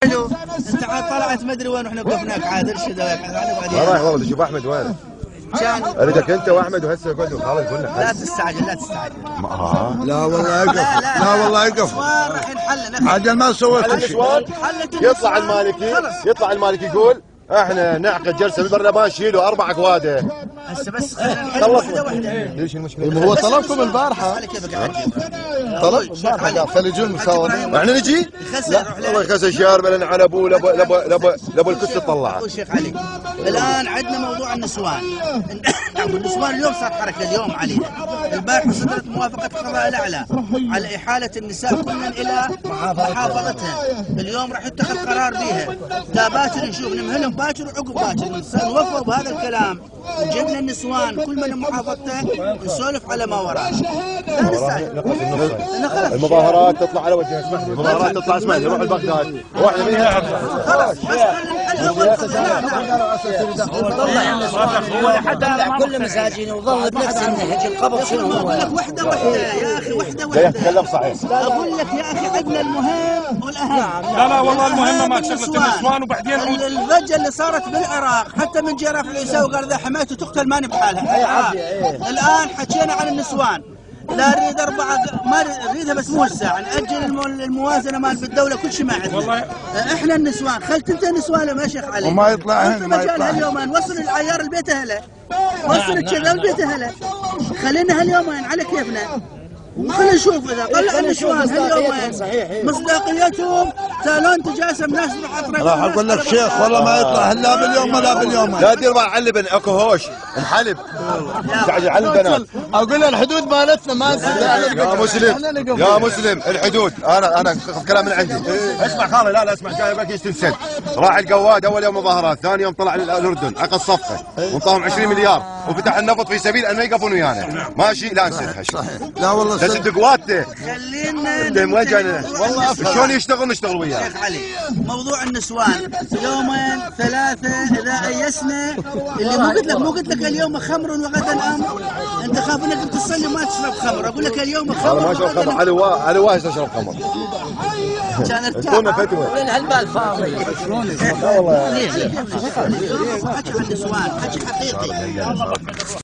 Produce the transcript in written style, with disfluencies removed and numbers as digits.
حلو. انت عاد طلعت ما ادري وين واحنا وقفناك عاد ارشد والله والله شوف احمد وين؟ كان اريدك انت واحمد وهسه قول له خالد قول له لا تستعجل لا تستعجل. لا والله يقف. لا والله يقف. الحين حلنا عاد ما سويت شيء. يطلع المالكي يطلع المالكي يقول احنا نعقد جلسه بالبرلمان شيلوا 4 قواده. هسه بس خلصنا واحده. ليش المشكله؟ هو طلبكم البارحه. طلب البارحه خلي يجون مساومين. احنا نجي؟ لا والله يخسر شارب لنا على ابوه لابو الكرسي طلعه. شيخ علي الان عندنا موضوع النسوان. النسوان اليوم صار حركه اليوم علينا. البارحه صدرت موافقه القضاء الاعلى على احاله النساء كلن الى محافظتها. اليوم راح يتخذ قرار بها. باكر نشوف نمهلهم باكر وعقب باكر نوفوا بهذا الكلام. جبنا النسوان كل من محافظته نسولف على ما وراه. لا نستعجل. المظاهرات تطلع على وجهها اسمح لي، المظاهرات تطلع اسمح لي نروح لبغداد واحنا من هنا خلاص بس هو حتى كل مساجين وظل بنفس النهج القبض شنو هو؟ وحده يا اخي وحده لا يتكلم صحيح. اقول لك يا اخي عندنا المهم والاهم. لا والله المهمه ما شغله النسوان وبعدين الضجه اللي صارت بالعراق حتى من جرى في العيساوي قال اذا حماته تقتل ماني بحالها. الان حكينا عن النسوان. لا نريد 4 ما نريدها بس مو الساعه ناجل الموازنه مال بالدوله كل شيء ما عندنا. احنا النسوان خلت انت نسوان ما شيخ علي وما يطلع هنا ما يطلع هاليومين وصل العيار البيت اهله وصل كذا البيت اهله خلينا هاليومين على كيفنا وخلينا نشوف اذا طلع النسوان هاليومين مصداقيتهم تالون تجاسم ناس تروح اطرق. راح اقول لك شيخ والله ما يطلع لا باليوم ولا باليومين. لا دير بقى علبن اكو هوش انحلب تعال على البنات. اقول الحدود مالتنا ما يا مسلم يا مسلم الحدود انا اخذ كلام من عندي. اسمع خالد لا اسمع جاي بك يستنسل. راح القواد اول يوم مظاهرات ثاني يوم طلع الاردن عقد صفقه وانطاهم 20 مليار وفتح النفط في سبيل ان ما يقفون ويانا ماشي لا نسيت لا والله صدق قواته خلينا وين جاينا والله شلون يشتغل نشتغل وياه. شيخ علي موضوع النسوان يومين 3 اذا ايسنا اللي مو قلت لك اليوم خمر وغدا امر. انت خاف انك تصلي ما تشرب خمر اقول لك اليوم خمر. انا ما اشرب خمر على واجد اشرب خمر. كان ارتاح فتوى وين هالبال فاضي؟ والله حكي عن النسوان حكي حقيقي.